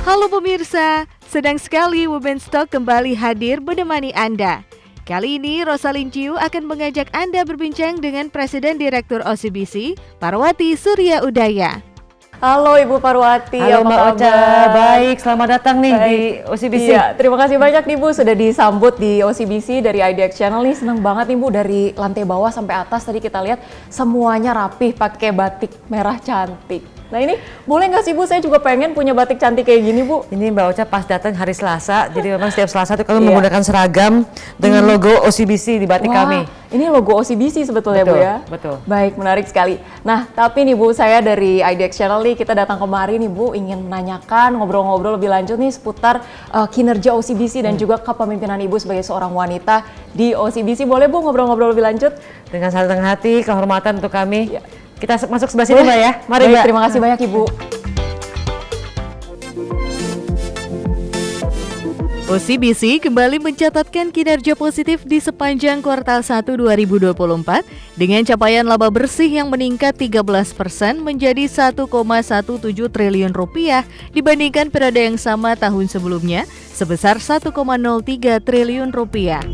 Halo pemirsa, senang sekali Women's Talk kembali hadir menemani Anda. Kali ini Rosalyn Ciu akan mengajak Anda berbincang dengan Presiden Direktur OCBC, Parwati Surya Udaya. Halo Ibu Parwati, halo Mbak Ocha, baik, selamat datang nih di OCBC. Iya, terima kasih banyak nih Bu sudah disambut di OCBC dari IDX Channel nih, senang banget nih Bu, dari lantai bawah sampai atas tadi kita lihat semuanya rapih pakai batik merah cantik. Nah ini boleh nggak sih Bu, saya juga pengen punya batik cantik kayak gini Bu. Ini Mbak Ocha pas datang hari Selasa, jadi memang setiap Selasa tuh kami menggunakan seragam dengan logo OCBC di batik kami. Ini logo OCBC sebetulnya betul, Bu ya? Betul. Baik, menarik sekali. Nah tapi nih Bu, saya dari IDX Channel nih, kita datang kemari nih Bu, ingin menanyakan, ngobrol-ngobrol lebih lanjut nih seputar kinerja OCBC dan juga kepemimpinan Ibu sebagai seorang wanita di OCBC. Boleh Bu ngobrol-ngobrol lebih lanjut? Dengan senang hati, kehormatan untuk kami. Ya. Kita masuk sebelah sini Mbak ya. Mari Baik, Mbak. Terima kasih banyak Ibu. OCBC kembali mencatatkan kinerja positif di sepanjang kuartal 1 2024 dengan capaian laba bersih yang meningkat 13% menjadi 1,17 triliun rupiah dibandingkan periode yang sama tahun sebelumnya sebesar 1,03 triliun rupiah.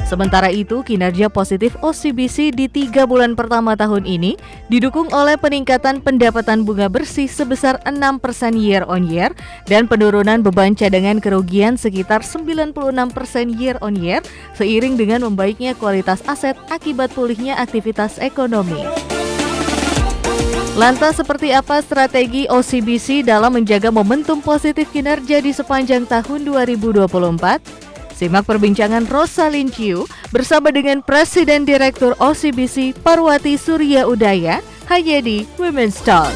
Sementara itu, kinerja positif OCBC di 3 bulan pertama tahun ini didukung oleh peningkatan pendapatan bunga bersih sebesar 6% year on year dan penurunan beban cadangan kerugian sekitar 96% year on year seiring dengan membaiknya kualitas aset akibat pulihnya aktivitas ekonomi. Lantas seperti apa strategi OCBC dalam menjaga momentum positif kinerja di sepanjang tahun 2024? Simak perbincangan Rosalyn Ciu bersama dengan Presiden Direktur OCBC Parwati Surya Udaya hanya di Women's Talk.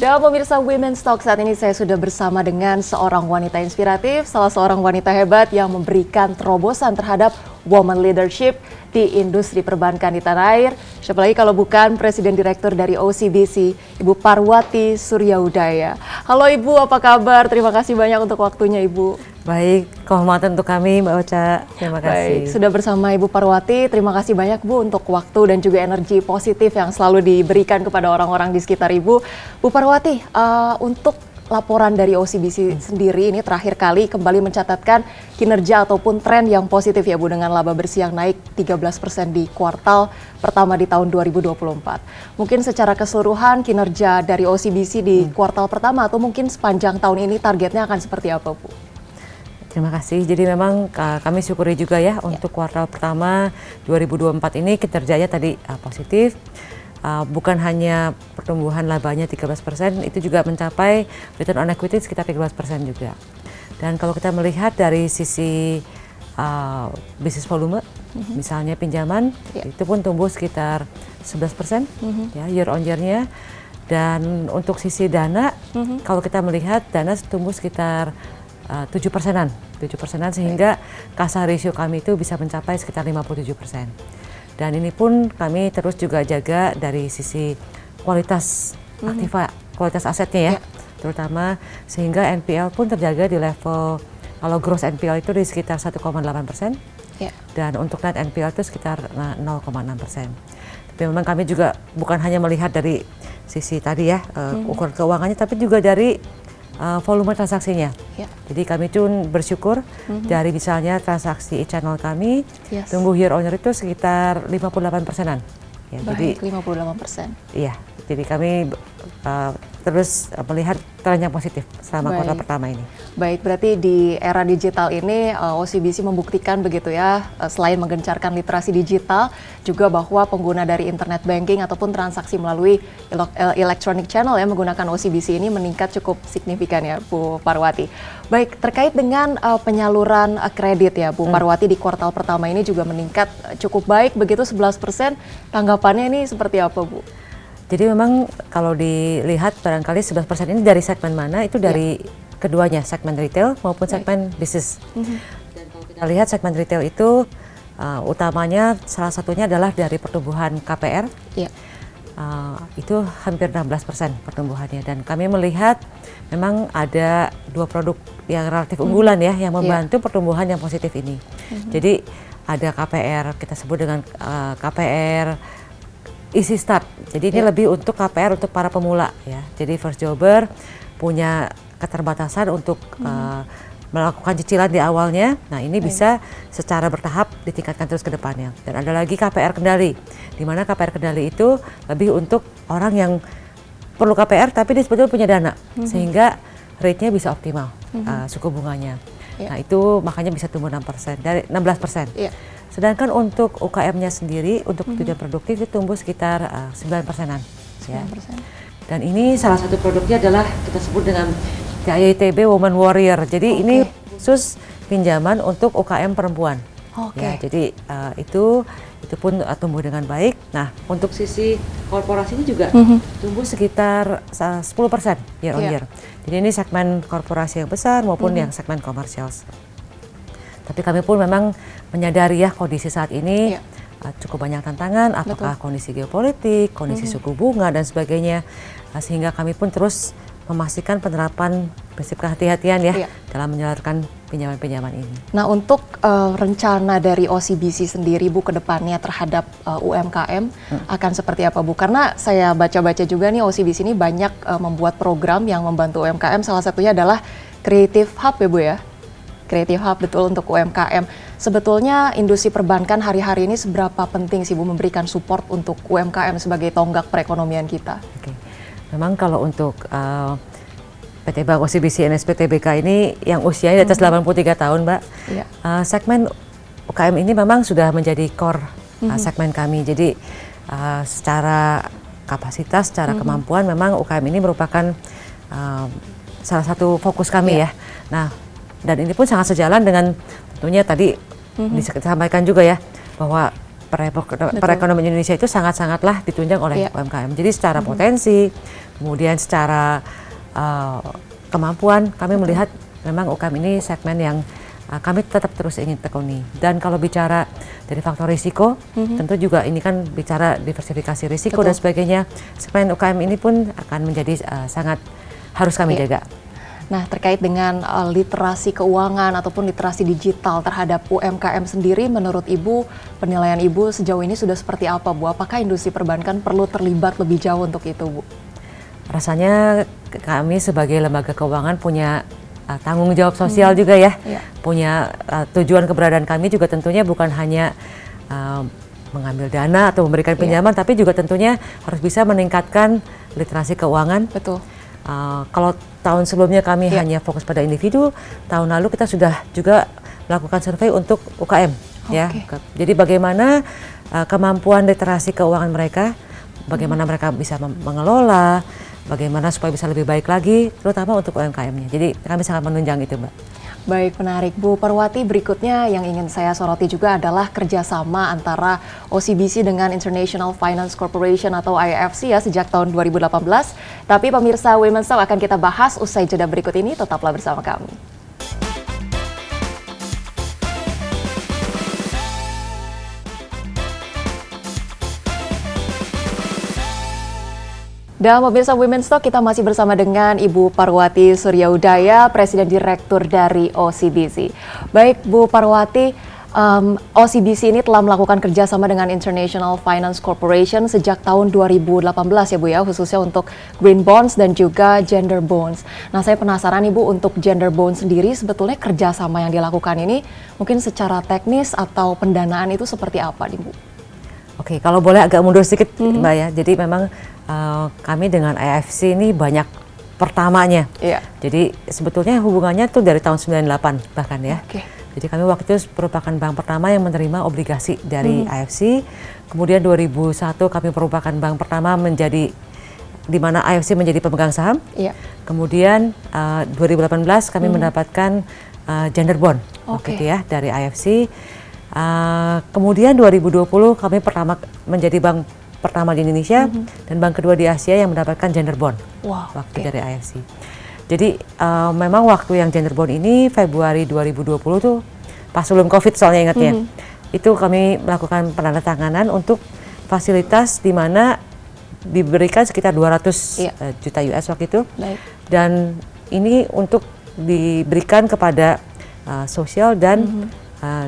Dan pemirsa Women's Talk, saat ini saya sudah bersama dengan seorang wanita inspiratif, salah seorang wanita hebat yang memberikan terobosan terhadap woman leadership di industri perbankan di tanah air. Siapa lagi kalau bukan Presiden Direktur dari OCBC, Ibu Parwati Surya Udaya. Halo Ibu, apa kabar? Terima kasih banyak untuk waktunya Ibu. Baik, kehormatan untuk kami Mbak Ocha. Terima kasih. Baik, sudah bersama Ibu Parwati. Terima kasih banyak Bu untuk waktu dan juga energi positif yang selalu diberikan kepada orang-orang di sekitar Ibu. Bu Parwati, untuk laporan dari OCBC sendiri ini terakhir kali kembali mencatatkan kinerja ataupun tren yang positif ya Bu, dengan laba bersih yang naik 13% di kuartal pertama di tahun 2024. Mungkin secara keseluruhan kinerja dari OCBC di kuartal pertama atau mungkin sepanjang tahun ini targetnya akan seperti apa Bu? Terima kasih. Jadi memang kami syukuri juga ya untuk kuartal pertama 2024 ini kinerjanya tadi positif. Bukan hanya pertumbuhan labanya 13%, itu juga mencapai return on equity sekitar 13% juga. Dan kalau kita melihat dari sisi bisnis volume, misalnya pinjaman, itu pun tumbuh sekitar 11% ya year on year-nya. Dan untuk sisi dana, kalau kita melihat dana tumbuh sekitar 7%-an sehingga kasa ratio kami itu bisa mencapai sekitar 57%. Dan ini pun kami terus juga jaga dari sisi kualitas aktiva, kualitas asetnya ya, terutama sehingga NPL pun terjaga di level, kalau gross NPL itu di sekitar 1,8%, dan untuk net NPL itu sekitar 0,6%. Tapi memang kami juga bukan hanya melihat dari sisi tadi ya, ukuran keuangannya, tapi juga dari volume transaksinya. Jadi kami pun bersyukur dari misalnya transaksi e-channel kami tumbuh year on year itu sekitar 58%-an. Ya, baik, jadi 58%. Iya, jadi kami terus melihat tren yang positif selama kuartal pertama ini. Baik, berarti di era digital ini OCBC membuktikan begitu ya, selain menggencarkan literasi digital, juga bahwa pengguna dari internet banking ataupun transaksi melalui electronic channel ya menggunakan OCBC ini meningkat cukup signifikan ya Bu Parwati. Baik, terkait dengan penyaluran kredit ya Bu Parwati di kuartal pertama ini juga meningkat cukup baik, begitu 11%. Tanggapannya ini seperti apa Bu? Jadi memang kalau dilihat barangkali 11% ini dari segmen mana, itu dari keduanya, segmen retail maupun segmen bisnis. Dan kalau kita lihat segmen retail itu utamanya salah satunya adalah dari pertumbuhan KPR, itu hampir 16% pertumbuhannya. Dan kami melihat memang ada dua produk yang relatif unggulan ya, yang membantu pertumbuhan yang positif ini. Jadi ada KPR, kita sebut dengan KPR Easy Start. Jadi ini lebih untuk KPR untuk para pemula ya. Jadi first jobber punya keterbatasan untuk melakukan cicilan di awalnya. Nah, ini bisa secara bertahap ditingkatkan terus ke depannya. Dan ada lagi KPR Kendali, di mana KPR Kendali itu lebih untuk orang yang perlu KPR tapi dia sebetulnya punya dana, sehingga rate-nya bisa optimal suku bunganya. Nah, itu makanya bisa tumbuh 6%, dari 16%. Sedangkan untuk UKM-nya sendiri, untuk tujuan produktif itu tumbuh sekitar 9%-an. Ya. Dan ini salah satu produknya adalah kita sebut dengan TITB Woman Warrior. Jadi ini khusus pinjaman untuk UKM perempuan. Ya, jadi itu pun tumbuh dengan baik. Nah, untuk sisi korporasi ini juga tumbuh sekitar 10% year on year. Jadi ini segmen korporasi yang besar maupun yang segmen komersial. Tapi kami pun memang menyadari ya kondisi saat ini cukup banyak tantangan, apakah kondisi geopolitik, kondisi suku bunga dan sebagainya, sehingga kami pun terus memastikan penerapan prinsip kehati-hatian ya dalam menyalurkan pinjaman-pinjaman ini. Nah, untuk rencana dari OCBC sendiri Bu ke depannya terhadap UMKM akan seperti apa Bu? Karena saya baca-baca juga nih OCBC ini banyak membuat program yang membantu UMKM, salah satunya adalah Creative Hub ya Bu ya? Creative Hub betul untuk UMKM. Sebetulnya industri perbankan hari-hari ini seberapa penting sih Bu memberikan support untuk UMKM sebagai tonggak perekonomian kita? Memang kalau untuk PT Bank OCBC NSP Tbk ini yang usianya di atas 83 tahun Mbak, segmen UKM ini memang sudah menjadi core segmen kami. Jadi secara kapasitas, secara kemampuan memang UKM ini merupakan salah satu fokus kami ya. Nah, dan ini pun sangat sejalan dengan tentunya tadi disampaikan juga ya bahwa perekonomian Indonesia itu sangat-sangatlah ditunjang oleh UMKM. Jadi secara potensi, kemudian secara kemampuan, kami melihat memang UKM ini segmen yang kami tetap terus ingin tekuni. Dan kalau bicara dari faktor risiko, tentu juga ini kan bicara diversifikasi risiko dan sebagainya. Segmen UKM ini pun akan menjadi sangat harus kami jaga. Nah, terkait dengan literasi keuangan ataupun literasi digital terhadap UMKM sendiri, menurut Ibu, penilaian Ibu sejauh ini sudah seperti apa Bu? Apakah industri perbankan perlu terlibat lebih jauh untuk itu Bu? Rasanya kami sebagai lembaga keuangan punya tanggung jawab sosial juga ya. Punya tujuan keberadaan kami juga tentunya bukan hanya mengambil dana atau memberikan pinjaman, tapi juga tentunya harus bisa meningkatkan literasi keuangan. Betul. Kalau tahun sebelumnya kami hanya fokus pada individu, tahun lalu kita sudah juga melakukan survei untuk UKM. Ya. Jadi bagaimana kemampuan literasi keuangan mereka, bagaimana mereka bisa mengelola, bagaimana supaya bisa lebih baik lagi, terutama untuk UMKM-nya. Jadi kami sangat menunjang itu, Mbak. Baik, menarik Bu Parwati. Berikutnya yang ingin saya soroti juga adalah kerjasama antara OCBC dengan International Finance Corporation atau IFC ya sejak tahun 2018. Tapi pemirsa Women's Talk akan kita bahas usai jeda berikut ini. Tetaplah bersama kami. Dan pemirsa Women's Talk, kita masih bersama dengan Ibu Parwati Suryaudaya, Presiden Direktur dari OCBC. Baik Bu Parwati, OCBC ini telah melakukan kerjasama dengan International Finance Corporation sejak tahun 2018 ya Bu ya, khususnya untuk Green Bonds dan juga Gender Bonds. Nah, saya penasaran Ibu, untuk Gender Bonds sendiri sebetulnya kerjasama yang dilakukan ini mungkin secara teknis atau pendanaan itu seperti apa nih Bu? Oke, kalau boleh agak mundur sedikit Mbak ya, jadi memang kami dengan IFC ini banyak pertamanya. Jadi sebetulnya hubungannya tuh dari tahun 98 bahkan ya. Jadi kami waktu itu merupakan bank pertama yang menerima obligasi dari IFC. Kemudian 2001 kami merupakan bank pertama menjadi di mana IFC menjadi pemegang saham. Kemudian 2018 kami mendapatkan Gender Bond waktu itu ya dari IFC. Kemudian 2020 kami pertama menjadi bank pertama di Indonesia dan bank kedua di Asia yang mendapatkan Gender Bond waktu dari IFC. Jadi memang waktu yang Gender Bond ini Februari 2020 tuh pas sebelum COVID soalnya ingatnya, itu kami melakukan penandatanganan untuk fasilitas di mana diberikan sekitar 200 juta US waktu itu. Dan ini untuk diberikan kepada sosial dan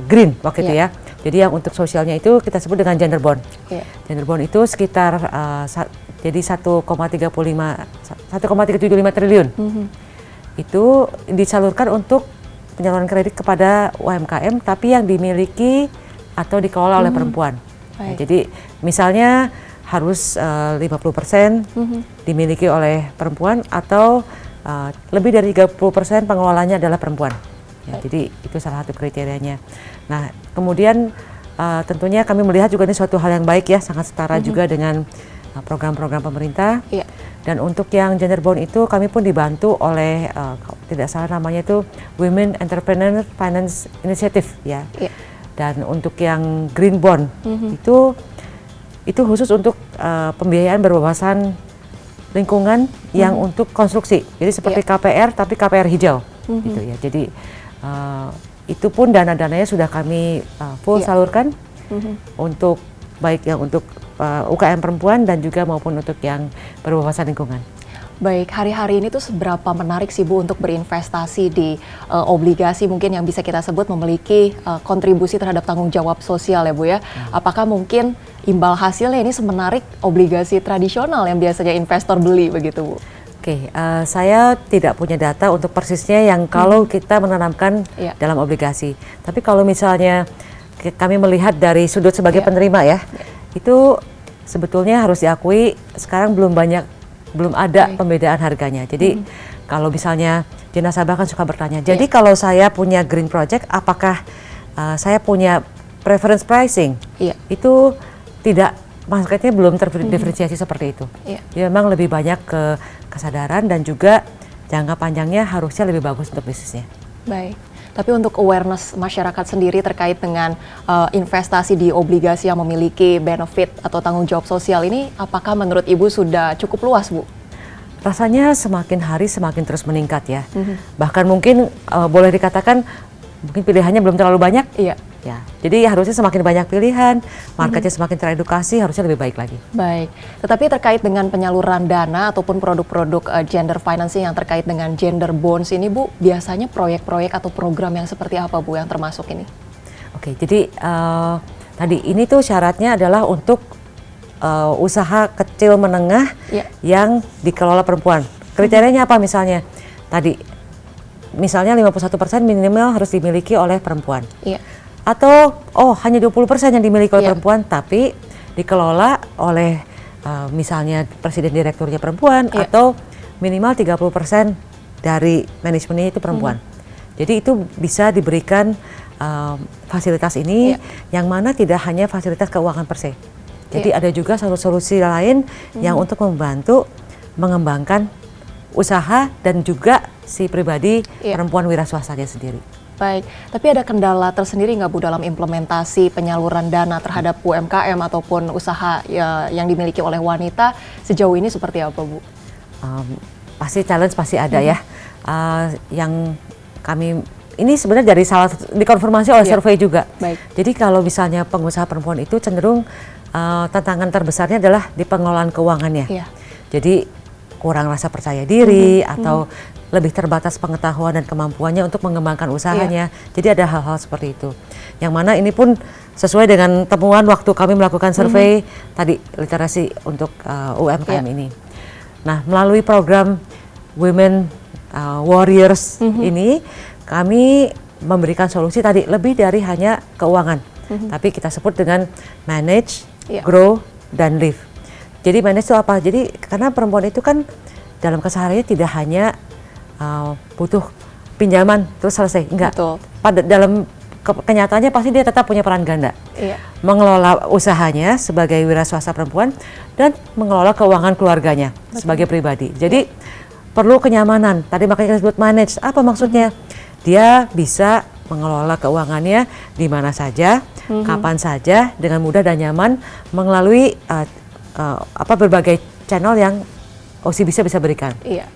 green waktu itu ya. Jadi yang untuk sosialnya itu kita sebut dengan gender bond. Gender bond itu sekitar jadi 1,375 triliun. Itu disalurkan untuk penyaluran kredit kepada UMKM tapi yang dimiliki atau dikelola oleh perempuan. Nah, jadi misalnya harus 50% dimiliki oleh perempuan atau lebih dari 30% pengelolanya adalah perempuan. Ya, jadi itu salah satu kriterianya. Nah, kemudian tentunya kami melihat juga ini suatu hal yang baik ya, sangat setara juga dengan program-program pemerintah. Dan untuk yang gender bond itu kami pun dibantu oleh tidak salah namanya itu Women Entrepreneur Finance Initiative ya. Dan untuk yang green bond itu khusus untuk pembiayaan berwawasan lingkungan yang untuk konstruksi. Jadi seperti KPR tapi KPR hijau gitu ya. Jadi itu pun dana-dananya sudah kami full salurkan untuk baik yang untuk UKM perempuan dan juga maupun untuk yang berwawasan lingkungan. Baik, hari-hari ini tuh seberapa menarik sih Bu untuk berinvestasi di obligasi mungkin yang bisa kita sebut memiliki kontribusi terhadap tanggung jawab sosial ya Bu ya. Apakah mungkin imbal hasilnya ini semenarik obligasi tradisional yang biasanya investor beli begitu Bu? Oke, saya tidak punya data untuk persisnya yang kalau kita menanamkan dalam obligasi. Tapi kalau misalnya kami melihat dari sudut sebagai penerima ya, itu sebetulnya harus diakui sekarang belum ada pembedaan harganya. Jadi kalau misalnya nasabah kan suka bertanya, jadi kalau saya punya green project, apakah saya punya preference pricing? Itu tidak, marketnya belum terdiferensiasi seperti itu. Jadi memang lebih banyak ke kesadaran dan juga jangka panjangnya harusnya lebih bagus untuk bisnisnya. Baik. Tapi untuk awareness masyarakat sendiri terkait dengan investasi di obligasi yang memiliki benefit atau tanggung jawab sosial ini, apakah menurut Ibu sudah cukup luas, Bu? Rasanya semakin hari semakin terus meningkat ya. Bahkan mungkin boleh dikatakan mungkin pilihannya belum terlalu banyak. Ya, jadi harusnya semakin banyak pilihan, marketnya semakin teredukasi, harusnya lebih baik lagi. Baik, tetapi terkait dengan penyaluran dana ataupun produk-produk gender financing yang terkait dengan gender bonds ini Bu, biasanya proyek-proyek atau program yang seperti apa Bu yang termasuk ini? Oke, jadi tadi ini tuh syaratnya adalah untuk usaha kecil menengah yang dikelola perempuan. Kriterianya apa misalnya? Tadi, misalnya 51% minimal harus dimiliki oleh perempuan. Atau hanya 20% yang dimiliki oleh perempuan tapi dikelola oleh misalnya presiden direkturnya perempuan atau minimal 30% dari manajemennya itu perempuan. Jadi itu bisa diberikan fasilitas ini yang mana tidak hanya fasilitas keuangan per se. Jadi ada juga solusi lain yang untuk membantu mengembangkan usaha dan juga si pribadi perempuan wira swastanya sendiri. Baik, tapi ada kendala tersendiri nggak Bu dalam implementasi penyaluran dana terhadap UMKM ataupun usaha yang dimiliki oleh wanita sejauh ini seperti apa Bu? Pasti challenge pasti ada ya. Yang kami ini sebenarnya dari dikonfirmasi oleh survei juga. Jadi kalau misalnya pengusaha perempuan itu cenderung tantangan terbesarnya adalah di pengelolaan keuangannya. Jadi kurang rasa percaya diri atau lebih terbatas pengetahuan dan kemampuannya untuk mengembangkan usahanya. Jadi ada hal-hal seperti itu. Yang mana ini pun sesuai dengan temuan waktu kami melakukan survei tadi literasi untuk UMKM ini. Nah, melalui program Women Warriors ini kami memberikan solusi tadi lebih dari hanya keuangan. Tapi kita sebut dengan manage, grow, dan live. Jadi manage itu apa? Jadi karena perempuan itu kan dalam kesehariannya tidak hanya butuh pinjaman terus selesai, enggak. Pada dalam kenyataannya pasti dia tetap punya peran ganda. Mengelola usahanya sebagai wira swasta perempuan dan mengelola keuangan keluarganya sebagai pribadi. Jadi perlu kenyamanan. Tadi makanya kita sebut manage. Apa maksudnya? Dia bisa mengelola keuangannya di mana saja, kapan saja dengan mudah dan nyaman melalui berbagai channel yang OCBC bisa berikan.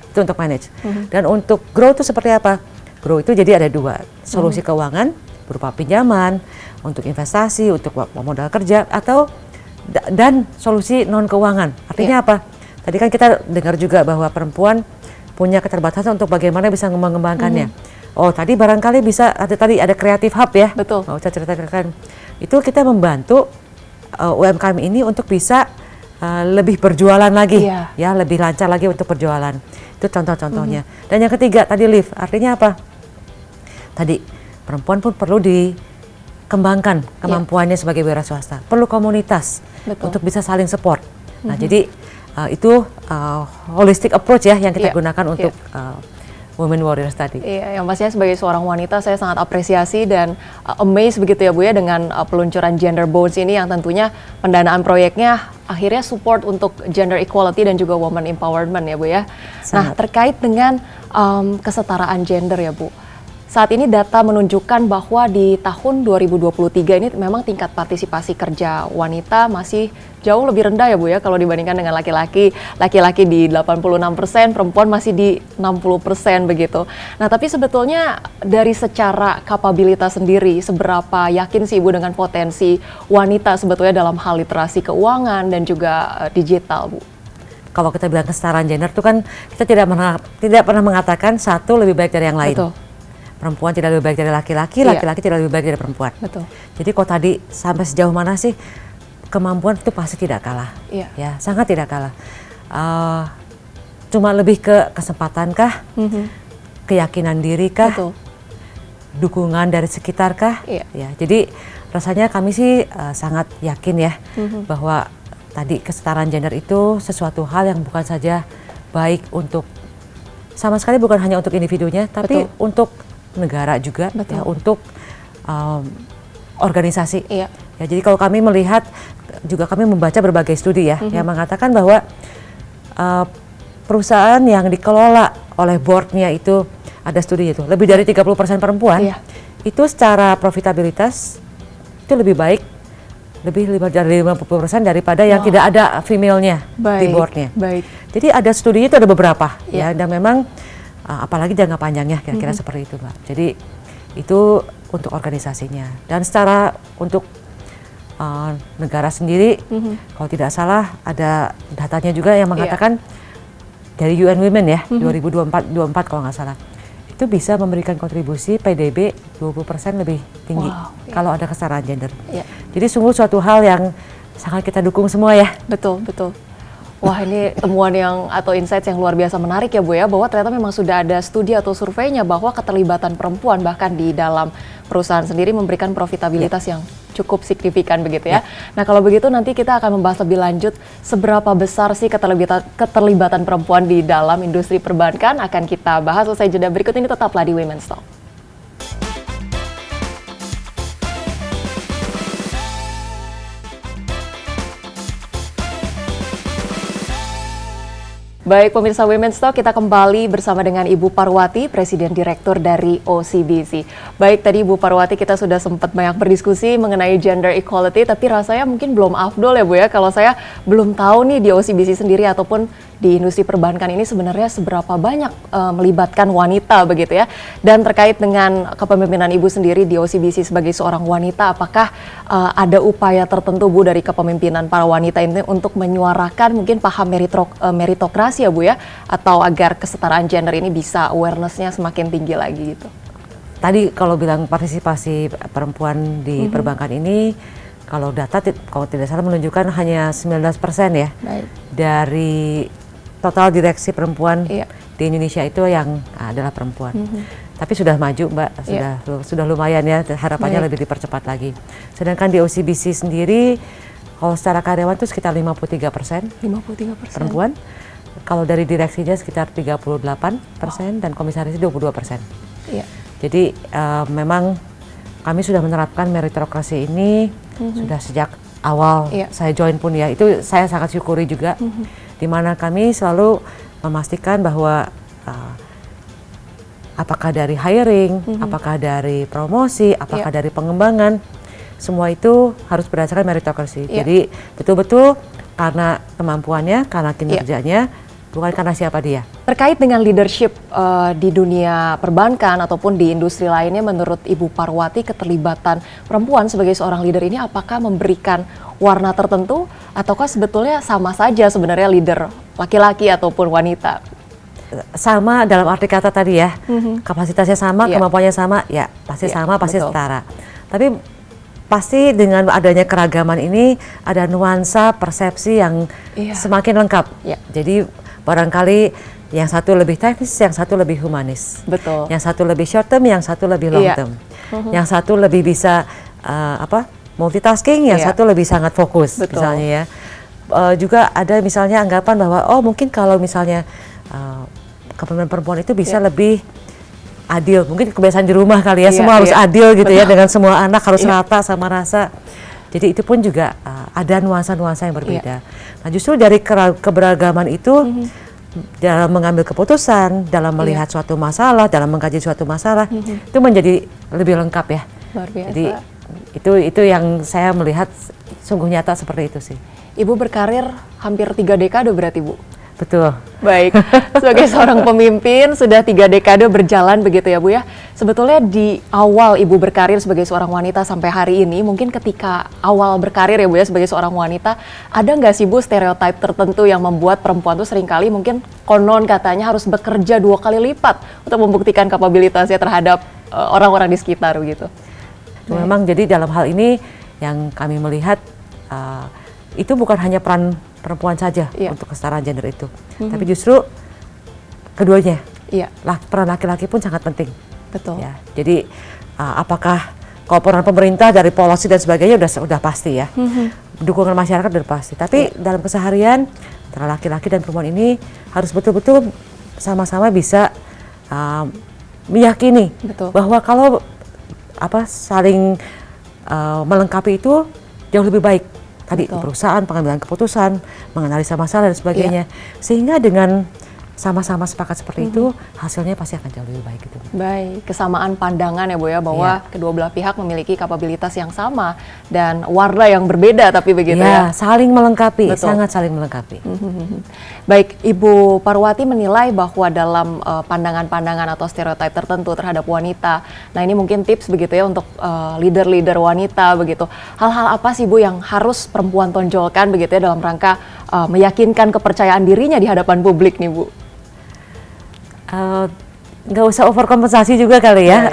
Itu untuk manage. Dan untuk grow itu seperti apa? Grow itu jadi ada dua, solusi keuangan berupa pinjaman, untuk investasi, untuk modal kerja, atau dan solusi non keuangan. Artinya apa? Tadi kan kita dengar juga bahwa perempuan punya keterbatasan untuk bagaimana bisa mengembangkannya. Oh, tadi barangkali bisa tadi ada Creative Hub ya. Betul. Mau saya ceritakan. Itu kita membantu UMKM ini untuk bisa lebih berjualan lagi, Iya. ya lebih lancar lagi untuk berjualan. Itu contoh-contohnya. Dan yang ketiga tadi lift, artinya apa? Tadi perempuan pun perlu dikembangkan kemampuannya sebagai wira swasta. Perlu komunitas untuk bisa saling support. Nah, jadi itu holistic approach ya yang kita gunakan untuk Women Warriors tadi. Iya, yang pastinya sebagai seorang wanita saya sangat apresiasi dan amazed begitu ya Bu ya dengan peluncuran Gender Bonds ini yang tentunya pendanaan proyeknya akhirnya support untuk gender equality dan juga woman empowerment ya Bu ya. Nah, terkait dengan kesetaraan gender ya Bu. Saat ini data menunjukkan bahwa di tahun 2023 ini memang tingkat partisipasi kerja wanita masih jauh lebih rendah ya Bu ya kalau dibandingkan dengan laki-laki. Laki-laki di 86%, perempuan masih di 60% begitu. Nah, tapi sebetulnya dari secara kapabilitas sendiri, seberapa yakin sih Ibu dengan potensi wanita sebetulnya dalam hal literasi keuangan dan juga digital Bu? Kalau kita bilang kesetaraan gender itu kan kita tidak pernah mengatakan satu lebih baik dari yang lain. Betul. Perempuan tidak lebih baik dari laki-laki, laki-laki tidak lebih baik dari perempuan. Betul. Jadi kalau tadi sampai sejauh mana sih kemampuan itu pasti tidak kalah, ya sangat tidak kalah. Cuma lebih ke kesempatankah, keyakinan diri kah, dukungan dari sekitar kah, ya. Jadi rasanya kami sih sangat yakin ya bahwa tadi kesetaraan gender itu sesuatu hal yang bukan saja baik untuk sama sekali bukan hanya untuk individunya, tapi untuk negara juga, ya, untuk organisasi. Ya, jadi kalau kami melihat juga kami membaca berbagai studi ya yang mengatakan bahwa perusahaan yang dikelola oleh boardnya itu ada studi itu lebih dari 30% perempuan, itu secara profitabilitas itu lebih baik, lebih dari 50% daripada yang tidak ada female-nya di boardnya. Jadi ada studi itu ada beberapa ya, dan memang apalagi jangka panjangnya kira-kira seperti itu Mbak. Jadi itu untuk organisasinya dan secara untuk negara sendiri, kalau tidak salah ada datanya juga yang mengatakan dari UN Women ya 2024 kalau nggak salah itu bisa memberikan kontribusi PDB 20% lebih tinggi kalau ada kesetaraan gender. Jadi sungguh suatu hal yang sangat kita dukung semua ya. Betul. Wah, ini temuan yang atau insights yang luar biasa menarik ya Bu ya, bahwa ternyata memang sudah ada studi atau surveinya bahwa keterlibatan perempuan bahkan di dalam perusahaan sendiri memberikan profitabilitas yang cukup signifikan begitu ya. Nah, kalau begitu nanti kita akan membahas lebih lanjut seberapa besar sih keterlibatan perempuan di dalam industri perbankan akan kita bahas usai jeda berikut ini, tetaplah di Women's Talk. Baik pemirsa Women's Talk, kita kembali bersama dengan Ibu Parwati, Presiden Direktur dari OCBC. Baik, tadi Ibu Parwati kita sudah sempat banyak berdiskusi mengenai gender equality, tapi rasanya mungkin belum afdol ya Bu ya, kalau saya belum tahu nih di OCBC sendiri ataupun di industri perbankan ini sebenarnya seberapa banyak melibatkan wanita begitu ya. Dan terkait dengan kepemimpinan Ibu sendiri di OCBC sebagai seorang wanita, apakah ada upaya tertentu Bu dari kepemimpinan para wanita ini untuk menyuarakan mungkin paham meritokrasi ya Bu ya, atau agar kesetaraan gender ini bisa awareness-nya semakin tinggi lagi gitu? Tadi kalau bilang partisipasi perempuan di perbankan ini, kalau data kalau tidak salah menunjukkan hanya 19% ya. Dari total direksi perempuan di Indonesia itu yang adalah perempuan. Tapi sudah maju Mbak, sudah lumayan ya, harapannya lebih dipercepat lagi. Sedangkan di OCBC sendiri, kalau secara karyawan itu sekitar 53% perempuan. Kalau dari direksinya sekitar 38% dan komisaris 22%. Jadi memang kami sudah menerapkan meritokrasi ini sudah sejak awal saya join pun ya, itu saya sangat syukuri juga, di mana kami selalu memastikan bahwa apakah dari hiring, apakah dari promosi, apakah dari pengembangan, semua itu harus berdasarkan meritokrasi. Jadi betul-betul karena kemampuannya, karena kinerjanya, bukan karena siapa dia. Terkait dengan leadership di dunia perbankan ataupun di industri lainnya, menurut Ibu Parwati keterlibatan perempuan sebagai seorang leader ini apakah memberikan warna tertentu ataukah sebetulnya sama saja sebenarnya leader laki-laki ataupun wanita? sama dalam arti kata tadi ya, kapasitasnya sama, kemampuannya sama, ya pasti sama, pasti setara. Tapi pasti dengan adanya keragaman ini ada nuansa persepsi yang semakin lengkap. Jadi barangkali yang satu lebih teknis, yang satu lebih humanis. Betul. Yang satu lebih short term, yang satu lebih long term. Yang satu lebih bisa multitasking, yang satu lebih sangat fokus. Betul. Misalnya ya. Juga ada misalnya anggapan bahwa mungkin kalau misalnya kepemimpinan perempuan itu bisa lebih adil. Mungkin kebiasaan di rumah kali ya, semua harus adil gitu ya, dengan semua anak harus rata sama rasa. Jadi itu pun juga ada nuansa-nuansa yang berbeda. Nah justru dari keberagaman itu dalam mengambil keputusan, dalam melihat suatu masalah, dalam mengkaji suatu masalah, itu menjadi lebih lengkap ya. Luar biasa. Jadi itu yang saya melihat sungguh nyata seperti itu sih. Ibu berkarir hampir 3 dekade berarti, Bu? Betul. Baik, sebagai seorang pemimpin sudah 3 dekade berjalan begitu ya Bu ya. Sebetulnya di awal Ibu berkarir sebagai seorang wanita sampai hari ini, mungkin ketika awal berkarir ya Bu ya sebagai seorang wanita, ada nggak sih Bu stereotip tertentu yang membuat perempuan tuh seringkali mungkin konon katanya harus bekerja 2 kali lipat untuk membuktikan kapabilitasnya terhadap orang-orang di sekitar gitu? Memang jadi dalam hal ini yang kami melihat itu bukan hanya peran perempuan saja untuk kesetaraan gender itu, tapi justru keduanya. Peran laki-laki pun sangat penting. Betul. Ya, jadi apakah kalau peran pemerintah dari policy dan sebagainya udah pasti ya, dukungan masyarakat udah pasti. Tapi dalam keseharian antara laki-laki dan perempuan ini harus betul-betul sama-sama bisa meyakini bahwa kalau saling melengkapi itu jauh lebih baik. Tadi di perusahaan, pengambilan keputusan, menganalisa masalah dan sebagainya. Sehingga dengan sama-sama sepakat seperti itu, hasilnya pasti akan jauh lebih baik gitu. Baik, kesamaan pandangan ya Bu ya, bahwa kedua belah pihak memiliki kapabilitas yang sama dan warna yang berbeda tapi begitu ya. Saling melengkapi, sangat saling melengkapi. Baik, Ibu Parwati menilai bahwa dalam pandangan-pandangan atau stereotip tertentu terhadap wanita, nah ini mungkin tips begitu ya untuk leader-leader wanita begitu. Hal-hal apa sih Bu yang harus perempuan tonjolkan begitu ya dalam rangka meyakinkan kepercayaan dirinya di hadapan publik nih Bu? Nggak usah overkompensasi juga kali ya,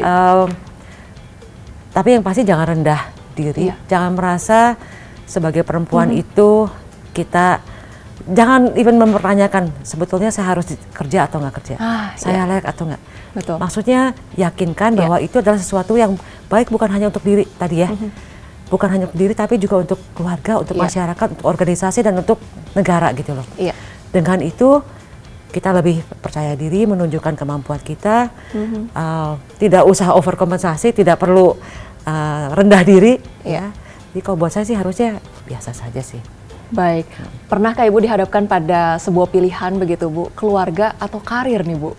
tapi yang pasti jangan rendah diri, jangan merasa sebagai perempuan itu kita jangan even mempertanyakan sebetulnya saya harus kerja atau nggak kerja, saya layak atau nggak. Maksudnya yakinkan bahwa itu adalah sesuatu yang baik bukan hanya untuk diri tadi ya, bukan hanya untuk diri tapi juga untuk keluarga, untuk masyarakat, untuk organisasi dan untuk negara gitu loh. Dengan itu kita lebih percaya diri, menunjukkan kemampuan kita, tidak usah overkompensasi, tidak perlu rendah diri. Jadi kalau buat saya sih harusnya biasa saja sih. Baik, pernahkah Ibu dihadapkan pada sebuah pilihan begitu Bu, keluarga atau karir nih Bu?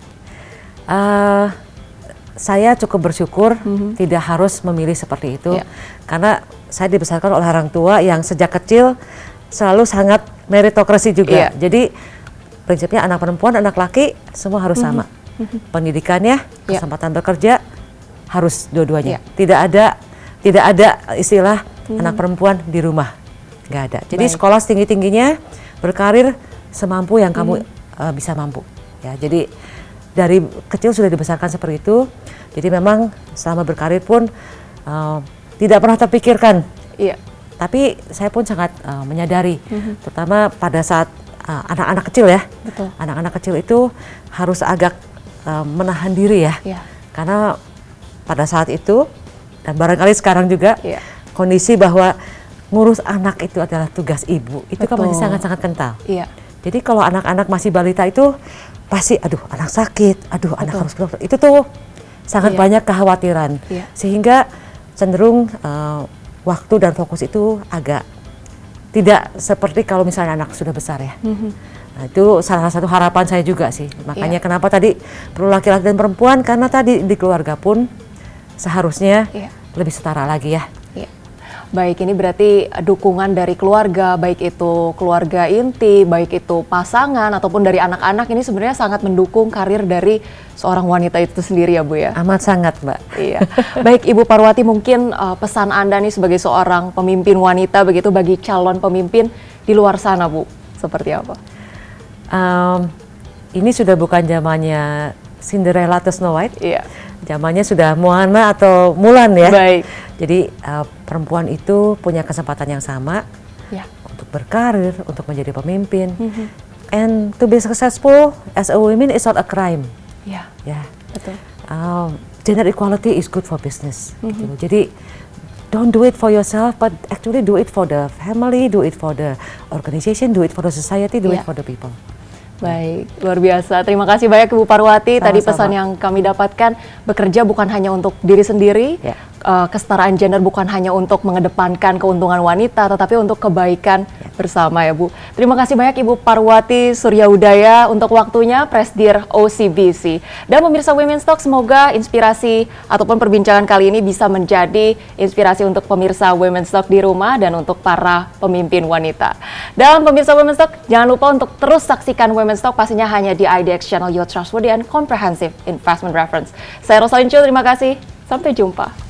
Saya cukup bersyukur tidak harus memilih seperti itu, karena saya dibesarkan oleh orang tua yang sejak kecil selalu sangat meritokrasi juga. Jadi prinsipnya anak perempuan, anak laki semua harus sama. Pendidikannya, kesempatan bekerja harus dua-duanya. Tidak ada istilah anak perempuan di rumah, nggak ada. Jadi sekolah setinggi-tingginya, berkarir semampu yang kamu bisa mampu. Ya, jadi dari kecil sudah dibesarkan seperti itu. Jadi memang selama berkarir pun tidak pernah terpikirkan. Tapi saya pun sangat menyadari, terutama pada saat anak-anak kecil ya, anak-anak kecil itu harus agak menahan diri ya, karena pada saat itu dan barangkali sekarang juga kondisi bahwa ngurus anak itu adalah tugas ibu, itu kan masih sangat-sangat kental. Jadi kalau anak-anak masih balita itu pasti, aduh anak sakit, aduh anak harus berapa, itu tuh sangat banyak kekhawatiran, sehingga cenderung waktu dan fokus itu agak tidak seperti kalau misalnya anak sudah besar ya. Nah, itu salah satu harapan saya juga sih. Makanya kenapa tadi perlu laki-laki dan perempuan, karena tadi di keluarga pun seharusnya lebih setara lagi ya. Baik, ini berarti dukungan dari keluarga, baik itu keluarga inti, baik itu pasangan ataupun dari anak-anak, ini sebenarnya sangat mendukung karir dari seorang wanita itu sendiri ya Bu ya? Amat sangat Mbak. Baik Ibu Parwati, mungkin pesan Anda nih sebagai seorang pemimpin wanita begitu bagi calon pemimpin di luar sana Bu, seperti apa? ini sudah bukan zamannya Cinderella atau Snow White. Iya. Zamannya sudah Moana atau Mulan ya. Baik. Jadi perempuan itu punya kesempatan yang sama Ya. untuk berkarir, untuk menjadi pemimpin. And to be successful as a woman is not a crime. Ya. Ya. Betul. Gender equality is good for business. Gitu. Jadi don't do it for yourself, but actually do it for the family, do it for the organization, do it for the society, do it for the people. Baik, luar biasa. Terima kasih banyak Ibu Parwati. Tadi Sama-sama. pesan yang kami dapatkan, bekerja bukan hanya untuk diri sendiri, kesetaraan gender bukan hanya untuk mengedepankan keuntungan wanita, tetapi untuk kebaikan bersama ya Bu. Terima kasih banyak Ibu Parwati Suryaudaya untuk waktunya, Presidir OCBC. Dan pemirsa Women's Talk, semoga inspirasi ataupun perbincangan kali ini bisa menjadi inspirasi untuk pemirsa Women's Talk di rumah dan untuk para pemimpin wanita. Dan pemirsa Women's Talk, jangan lupa untuk terus saksikan Women's Talk pastinya hanya di IDX Channel, your trustworthy and comprehensive investment reference. Saya Rosalyn Chu, terima kasih. Sampai jumpa.